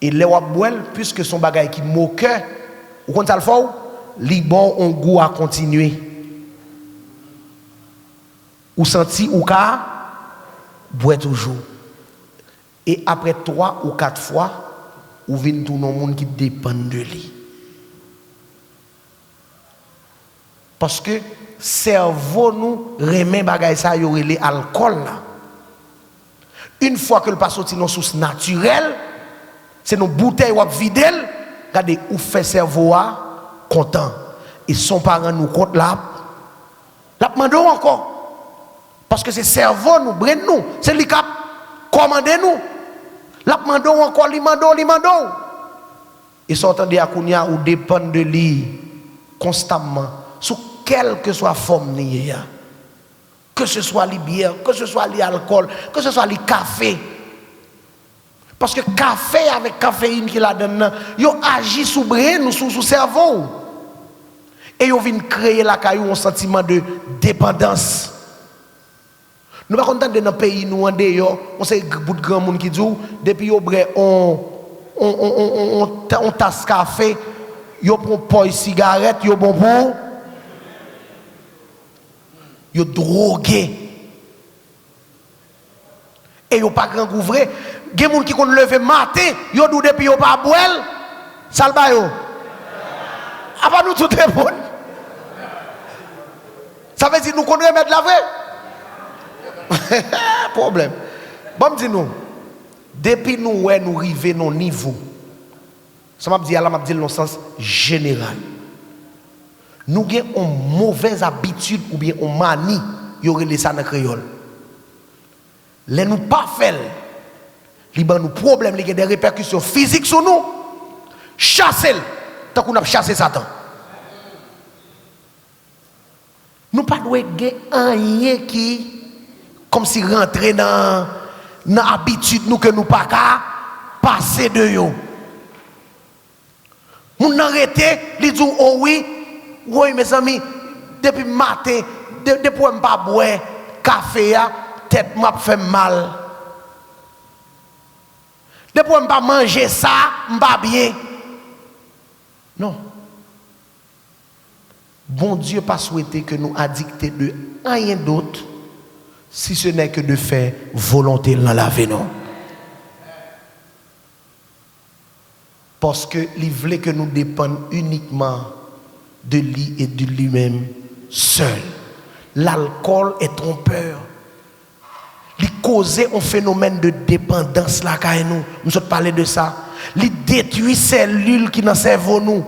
Et les wap boire puisque son bagay qui moque ou kon ça le fort, li bon on goût à continuer. Ou senti ou ka boire toujours. Et après 3 ou 4 fois, ou vient tout le monde qui dépend de lui. Parce que cerveau nous remet bagay ça y aurait l'alcool là. Une fois que le passe sorti nos sources naturelles, c'est nos bouteilles ou videl, regardez où fait cerveau content. Et son parent nous compte là, la demandons encore. Parce que c'est cerveau nous, brain nous, c'est lui qui commande nous. La demandons encore, li mandons. Et s'entendez à Kounia ou dépend de lui constamment, sous quelle que soit forme liée. Que ce soit les bières, que ce soit l'alcool, que ce soit le café. Parce que café avec caféine qui la donne, yo agit sous brain ou sous cerveau. Et yo vient créer la caillou un sentiment de dépendance. Nous pas content dans le pays nous en dehors, on sait bout de grand monde qui dit depuis au bré on tasse café, yo prend poy cigarette, yo bon pour yo drogué. Et yo pas grand ouvrir, gen moun qui kon lever matin, yo dou depuis yo pas boire, salba yo. A pas nous tout est bon. Ça veut dire nous qu'on remettre la vraie. Problème. Bon, dis nous, depuis nous arrivons à nos niveaux, ça m'a dit, m'a dit dans le sens général. Nous avons une mauvaise habitude ou bien une manie, y aurait les ça dans créole. Les nous pas faire, les nous problèmes, les des répercussions physiques sur nous, chasser, tant qu'on a chassé Satan. Nous pas doit rien qui comme si rentrer dans l'habitude nous que nous pas qu'à passer de yo. Moun arrêté, li dit oh oui mes amis, depuis matin, depuis m'pa boire café a, tête m'a fait mal. Depuis m'pa manger ça, m'pa bien. Non. Bon Dieu pas souhaité que nous addicter de rien d'autre si ce n'est que de faire volonté dans la vie, non. Parce que il voulait que nous dépendions uniquement de lui et de lui-même seul. L'alcool est trompeur. Il cause un phénomène de dépendance là quand nous sommes parlé de ça. Il détruit cellules qui dans le cerveau nous.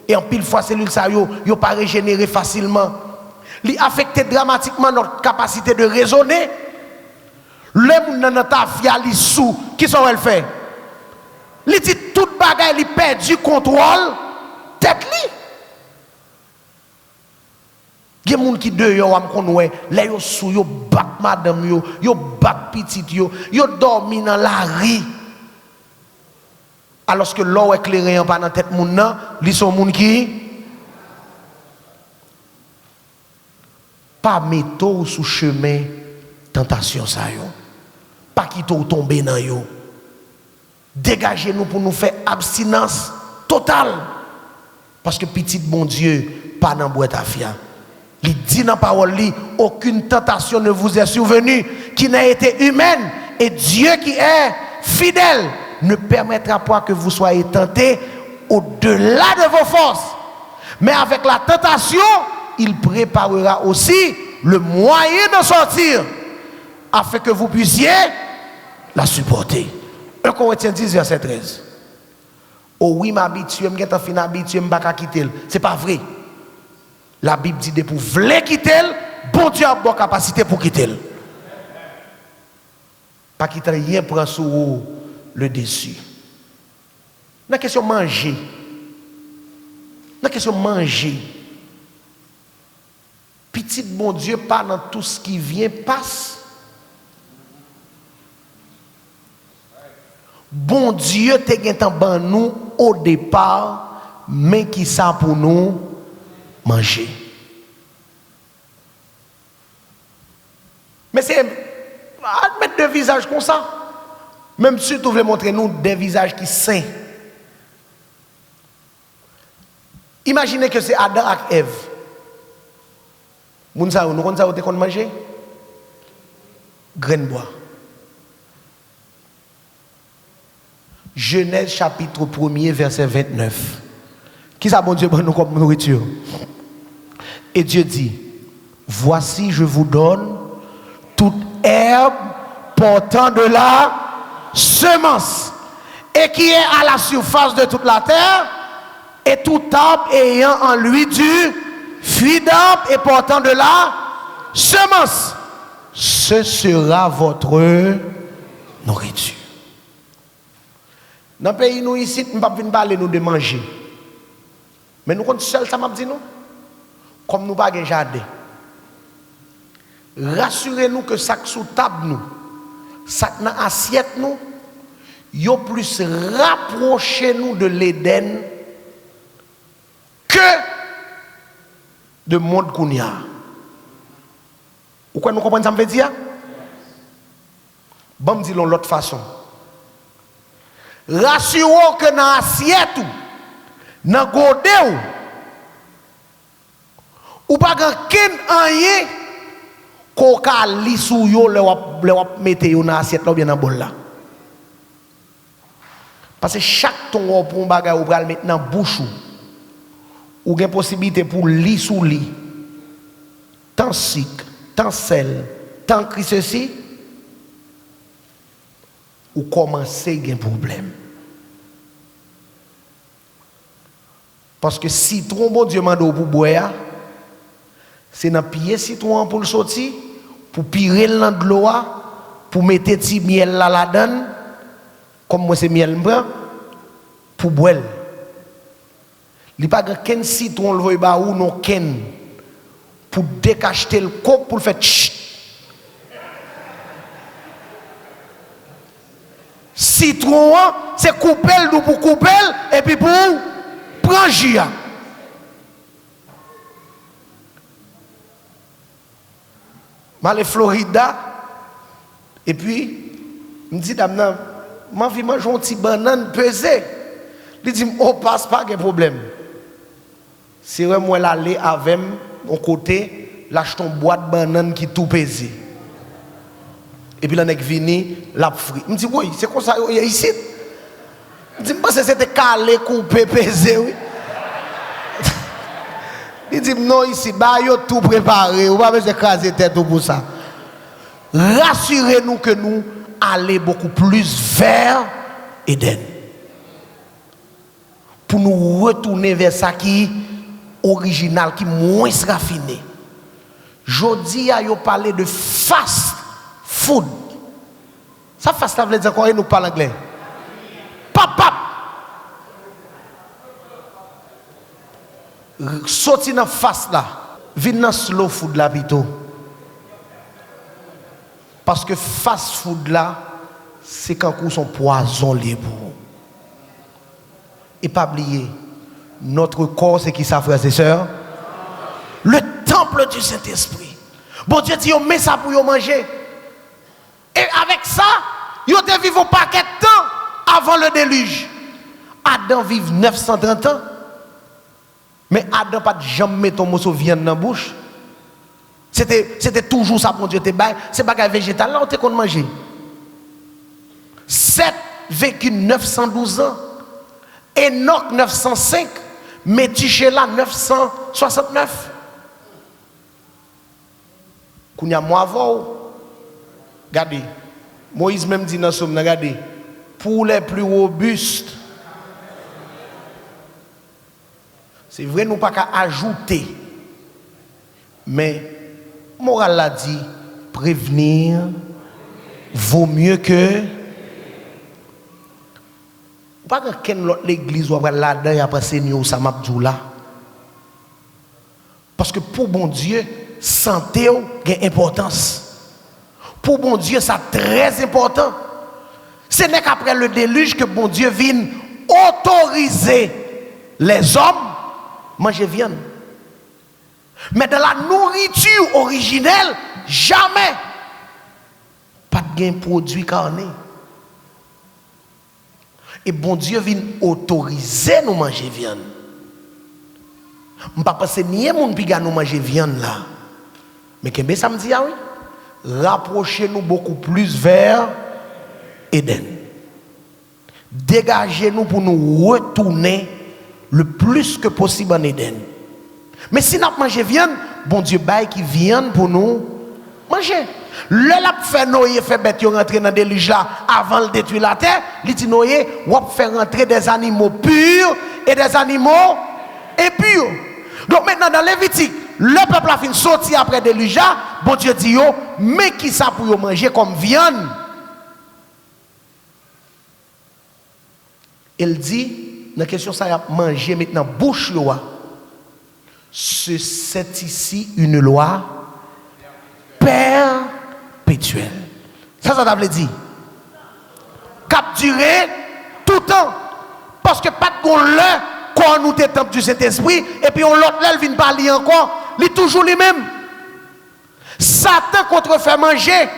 Et en pile fois cellules ça yo pas régénérer facilement. Il affecte dramatiquement notre capacité de raisonner. Le monde dans ta vie li sous qui sont elle fait. Il dit toute bagaille li perd du contrôle tête li. Il y a des gens qui dehors am konwe, les yo sous yo bat madame yo bat petite yo dormi dans la rue. Alors que l'eau éclairé en pas dans tête moun nan, li son moun qui pas mettre sous chemin tentation ça yo. Pas quitter tomber dans yo. Dégagez-nous pour nous faire abstinence totale. Parce que petit bon Dieu pas dans boîte à fia. Il dit dans la parole li, aucune tentation ne vous est survenue qui n'a été humaine et Dieu qui est fidèle ne permettra pas que vous soyez tentés au-delà de vos forces. Mais avec la tentation, il préparera aussi le moyen de sortir afin que vous puissiez la supporter. 1 Corinthiens 10, verset 13. Oh oui, m'habitue, m'geta fin habitué, m'baka quitter. C'est pas vrai. La Bible dit de pour vouloir quitter, bon Dieu a bonne capacité pour quitter. Pas quitter rien prend sur le dessus. La question manger. La question manger. Petit bon Dieu pas dans tout ce qui vient passe. Bon Dieu te gen ban nous au départ, mais qui ça pour nous manger. Mais c'est mettre des visages comme ça. Même si tu veux montrer nous des visages qui saints. Imaginez que c'est Adam et Ève. Nous avons manger grain de bois. Genèse chapitre 1er verset 29. Qui ça bon Dieu pour nous comme nourriture? Et Dieu dit, voici je vous donne toute herbe portant de la semence et qui est à la surface de toute la terre et tout arbre ayant en lui du fruit d'arbre et portant de la semence. Ce sera votre nourriture. Dans le pays, nous ici, nous ne pouvons pas parler de manger. Mais nous sommes seuls, ça m'a dit nous. Comme nous n'avons pas de jardin. Rassurez-nous que ça sous table nous, ça dans assiette nous, yo plus rapproché nous de l'Éden que de monde qu'on y a. Pourquoi nous comprenons ça me veut dire? bon me dit l'autre façon. Rassurons que dans l'assiette dans godé ou pas ken rien qu'on ka li sou yo le wap mette yo dans assiette là ou bien dans bol là. Parce que chaque ton ou pour bagay ou pral mettre dans bouche ou gen possibilité pour li sou li. Tant sucre, tant sel, tant cri ceci ou commencer gen problème. Parce que citron bon Dieu mande pour boire, c'est dans pied citron pour le sortir, pour pirer dans de l'eau, pour mettre petit miel là là-dedans, comme moi c'est miel m'prend, pour boire. Il pas qu'un citron le voit ba ou non ken pour décacheter le coq pour le faire chut. Citron c'est couper le pour couper et puis pour prendre jus. Malé Florida et puis me dit dame m'a vu manger un petit banane pesé. Il dit on passe pas de problème. C'est vrai moi l'aller avec mon côté lâche ton boîte de banane qui tout pesé. Et puis là nek vini la frit. Me dit oui, c'est comme ça ici. Me dit parce que c'était calé coupé pesé oui. Il dit non ici bah yo tout préparé, on va pas écraser tête pour ça. Rassurez-nous que nous allons beaucoup plus vers Éden. Pour nous retourner vers ça qui original, qui moins raffiné. Jodi a yo parlé de fast food. Ça fast ça veut dire quoi nous parle anglais? Pap. Sorti dans fast là, vin dans slow food là plutôt. Parce que fast food là, c'est quand son poison libre. Et pas oublier, notre corps c'est qui ça frères et sœurs? Le temple du Saint-Esprit. Bon Dieu dit, met ça pour manger. Et avec ça, yo te vivent un paquet de temps avant le déluge. Adam vive 930 ans. Mais Adam pas jamais ton morceau viande dans la bouche. C'était toujours ça, mon Dieu, c'est bagage végétal, là, on te qu'on manger. 7 vécu 912 ans. Enoch 905. Métuséla 969. Kounya moi avant. Regardez. Moïse même dit dans somme, regardez. Pour les plus robustes. C'est vrai, nous pas qu'à ajouter. Mais, moral l'a dit, prévenir vaut mieux que. Pas que l'église ou là-dedans et après c'est nous, ça m'a dit là. Parce que pour bon Dieu, santé a une importance. Pour bon Dieu, ça très important. Ce n'est qu'après le déluge que bon Dieu vient autoriser les hommes manger viande. Mais dans la nourriture originelle, jamais pas de gain produit carné. Et bon Dieu vient autoriser nous manger viande. Je ne pas penser ni moun piga nous manger viande là. Mais qu'est-ce que ça me dit ah oui? Rapprochez-nous beaucoup plus vers Éden. Dégagez-nous pour nous retourner le plus que possible en Éden. Mais si nous mangeons viande, bon Dieu baille qui viande pour nous manger. Le l'a fait Noé fait bête rentrer dans des déluge là avant de détruire la terre, il dit Noé, on faire rentrer des animaux purs et des animaux impurs. Donc maintenant dans Lévitique, le peuple a fini sortir après des déluge là, bon Dieu dit yo, mais qui ça pour yo manger comme viande? Il dit dans la question ça y a manger maintenant bouche loi. C'est ici une loi perpétuelle. Ça veut dire capturer tout le temps. Parce que pas de l'heure quand nous sommes temple du Saint-Esprit et puis on l'autre là vient parler encore, il est toujours les mêmes. Satan contre fait manger.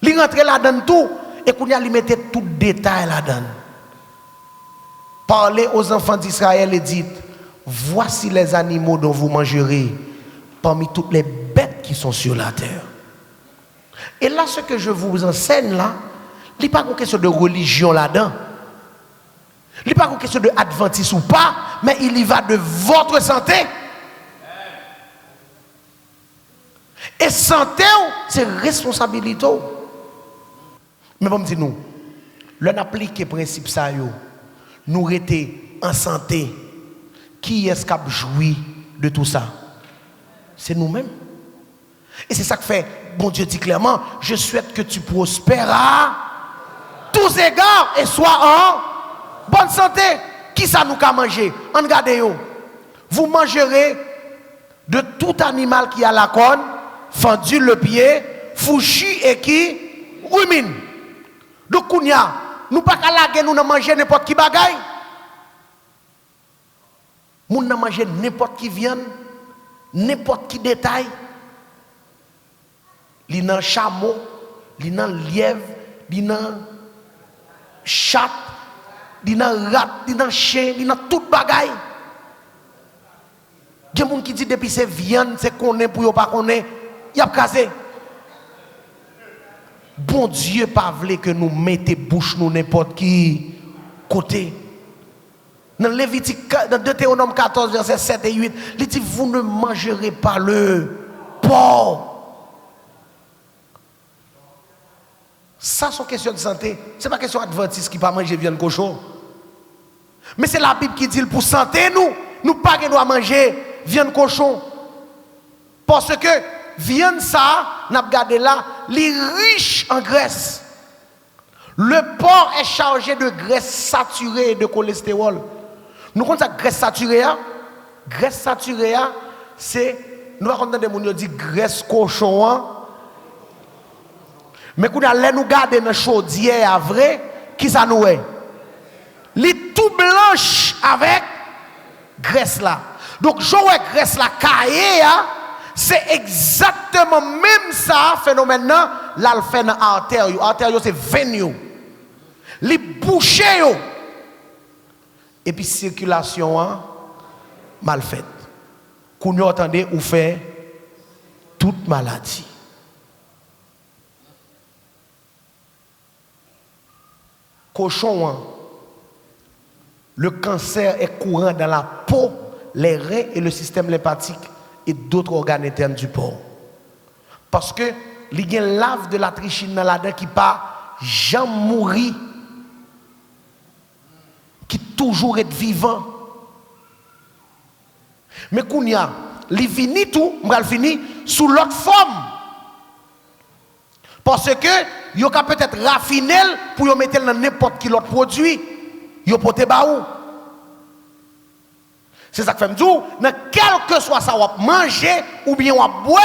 Il Li rentre là-dedans tout et qu'on y a li mettait tout détail là-dedans. Parlez aux enfants d'Israël et dites, voici les animaux dont vous mangerez parmi toutes les bêtes qui sont sur la terre. Et là, ce que je vous enseigne là, il n'est pas une question de religion là-dedans. Il n'est pas une question de adventisme ou pas, mais il y va de votre santé. Et santé, c'est responsabilité. Mais bon, dis nous, l'on applique le principe ça, nous restons en santé. Qui est-ce qui a joui de tout ça? C'est nous-mêmes. Et c'est ça que fait, bon Dieu dit clairement, je souhaite que tu prospères à tous égards et sois en bonne santé. Qui ça nous a mangé? Regardez-vous. Vous mangerez de tout animal qui a la corne, fendu le pied, fouchi et qui rumine. Donc, nous pas qu'à laguer, nous n'en manger n'importe qui bagaille. Nous n'en manger n'importe qui viande, n'importe qui détail. Li nan chameau, li nan lièvre, li nan chat, li nan rat, li nan chien, li nan tout bagay. Il y a des gens qui disent depuis c'est viande, c'est qu'on est pour yon pas qu'on est, y a casé. Bon Dieu pas voulu que nous mettions bouche nous n'importe qui côté. Dans Lévitique, dans Deutéronome 14 verset 7 et 8, il dit vous ne mangerez pas le porc. Ça, c'est une question de santé. Ce n'est pas une question adventiste qui ne pas manger viande cochon. Mais c'est la Bible qui dit pour santé, nous pas que nous à manger viande cochon. Parce que viande ça, nous avons regardé là, les riches en graisse. Le porc est chargé de graisse saturée et de cholestérol. Nous connaissons la graisse saturée. Graisse saturée, c'est, nous avons entendu des gens dire graisse cochon. Mais quand nous garder dans la chaudière vrai, qui ça nous est? Les tout blanche avec graisse là. Donc, je vois graisse là, c'est exactement même ça, phénomène là, là, le fait dans l'artère. L'artère, c'est veine. Les bouchées. Et puis, circulation mal faite. Quand vous entendez, vous fait toute maladie. Cochon, le cancer est courant dans la peau, les reins et le système lymphatique et d'autres organes internes du porc. Parce que il y a une lave de la trichine dans la dent qui pas jamais mourir, qui toujours est vivant. Mais quand il finit tout, il finit sous l'autre forme. Parce que vous pouvez peut-être raffiner pour vous mettre dans n'importe quel autre produit. Vous pouvez baou. C'est ça que fait me dire, quel que soit ça, vous manger ou bien vous boire,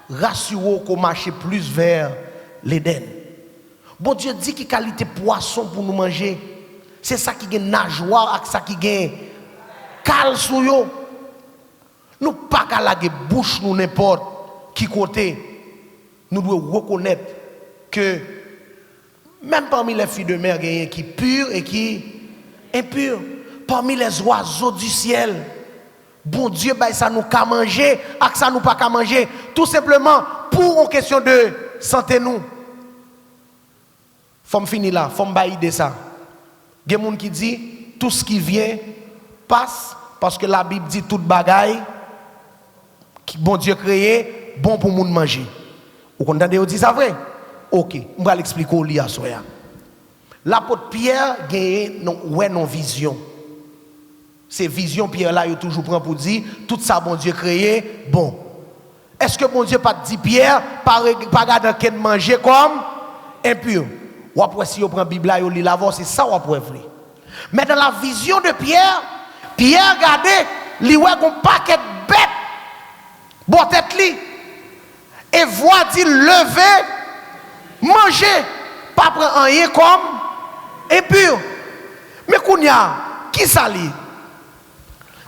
rassurez-vous qu'on marche plus vers l'Éden. Bon Dieu dit qu'il qualité poisson pour nous manger. C'est ça qui gagne nageoire, c'est ça qui gagne cal sou yo. Nous pas qu'à la bouche nous n'importe qui côté. Nous devons reconnaître que même parmi les filles de mer, il y a qui pure et qui impure. Parmi les oiseaux du ciel, bon Dieu, ça nous qu'à manger, et ça nous pas qu'à manger. Tout simplement pour une question de santé nous. Faut me finir là, faut me bailler ça. Il y a des gens qui disent tout ce qui vient passe parce que la Bible dit toute bagaille qui bon Dieu créé bon pour monde manger. Vous comprenez, vous dites ça vrai? Ok, je vais l'expliquer au lit à soi. L'apôtre Pierre gagne non vision. Ces visions Pierre là il toujours prend pour dire tout ça bon Dieu créé bon. Est-ce que bon Dieu pas dit Pierre pas regarder qu'elle manger comme impur? Ou après si on prend Bible là il lit l'avant c'est ça ou après. Mais dans la vision de Pierre, Pierre regardait il voit un paquet de bêtes bon tête li et voit dit lever manger pas prendre rien comme impur. Mais kounya qui ça li?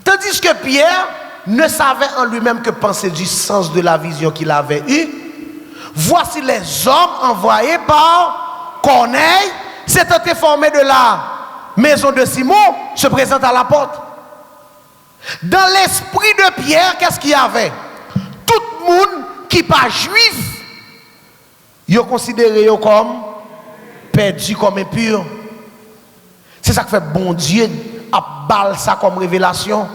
Tandis que Pierre ne savait en lui-même que penser du sens de la vision qu'il avait eue. voici les hommes envoyés par Corneille, s'étant informés de la maison de Simon, se présentent à la porte. Dans l'esprit de Pierre, qu'est-ce qu'il y avait? Tout le monde qui n'est pas juif, ils sont considérés comme perdus, comme impurs. C'est ça que fait bon Dieu à balle ça comme révélation.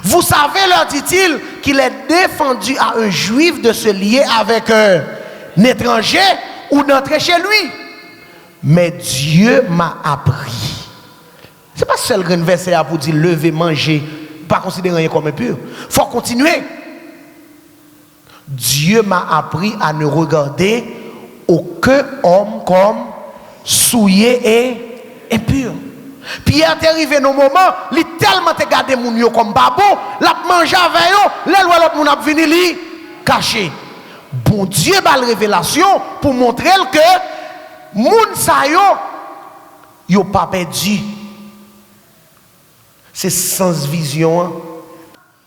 Vous savez, leur dit-il, qu'il est défendu à un juif de se lier avec un étranger ou d'entrer chez lui. Mais Dieu m'a appris. Ce n'est pas seul grand verset pour dire lever, manger, pas considérer rien comme impur. Il faut continuer. Dieu m'a appris à ne regarder aucun homme comme souillé et impur. Pierre est arrivé dans le moment, il tellement te gardé mon yo comme babo, l'a mangé avec yo, l'autre moun a venu li caché. Bon Dieu a la révélation pour montrer que moun sa yo pas perdu. C'est sans vision.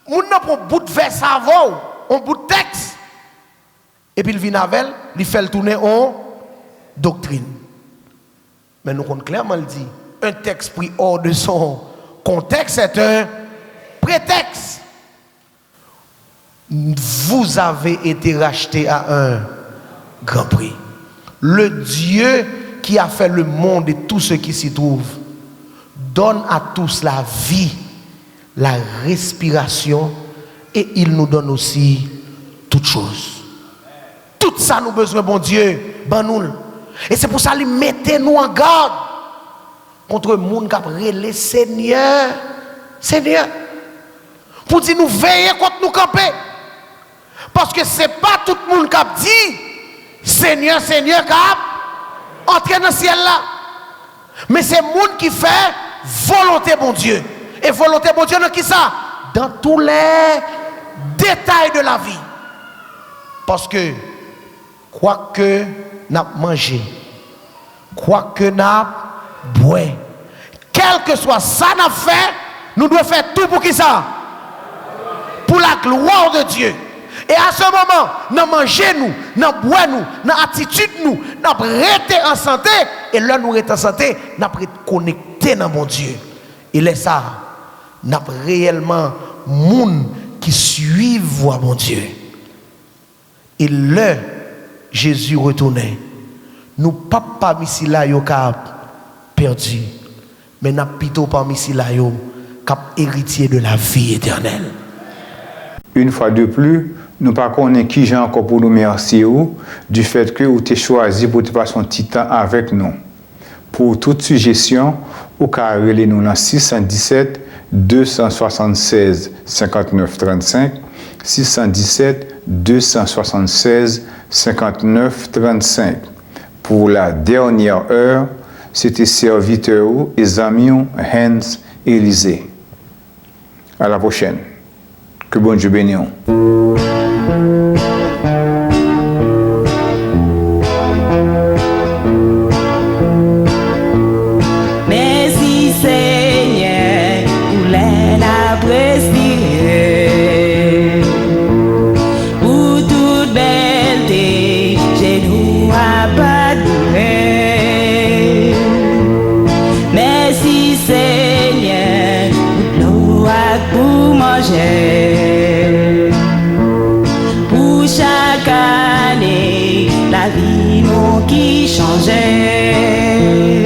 Moun n'a pas bout de verset avant, un bout de texte. Et puis il vient avec, il fait le tourner en doctrine. Mais nous compte clairement le dit. Un texte pris hors de son contexte est un prétexte. Vous avez été racheté à un grand prix. Le Dieu qui a fait le monde et tout ce qui s'y trouve donne à tous la vie, la respiration et il nous donne aussi toutes choses. Tout ça nous besoin, bon Dieu, ben nous. Et c'est pour ça qu'il mettez-nous en garde contre le monde qui a relé Seigneur, Seigneur. Pour dire nous veiller contre nous camper. Parce que ce n'est pas tout le monde qui a dit Seigneur, Seigneur, qui a entré dans le ciel là. Mais c'est le monde qui fait volonté, bon Dieu. Et volonté, bon Dieu, dans qui ça? Dans tous les détails de la vie. Parce que, quoi que nous avons mangé, quoi que nous avons boire. Quel que soit ça n'a fait, nous devons faire tout pour qui ça? Pour la gloire de Dieu. Et à ce moment, nous mangeons, nous boire, nous attitude, nous rester en santé. Et là, nous restons en santé, nous connectés dans mon Dieu. Et là, ça, nous réellement moun qui suivent voix mon Dieu. Et là, Jésus retournait. Nous pas parmi ici là, yo cap perdu, mais n'a plutôt parmi ici là yo cap héritier de la vie éternelle. Une fois de plus, nous ne connaissons pas qui j'ai encore pour nous remercier du fait que vous avez choisi pour te passer un petit temps avec nous. Pour toute suggestion, vous pouvez nous dans 617 276 59 35, 617 276 59 35. Pour la dernière heure, c'était serviteur et amis Hans Élysée. À la prochaine. Que bon Dieu bénisse. Merci Seigneur pour l'aide à respirer. Pour toute belleté, j'ai nous abandonné. Merci Seigneur pour l'eau pour manger. Pour chaque année, la vie nous qui changeait.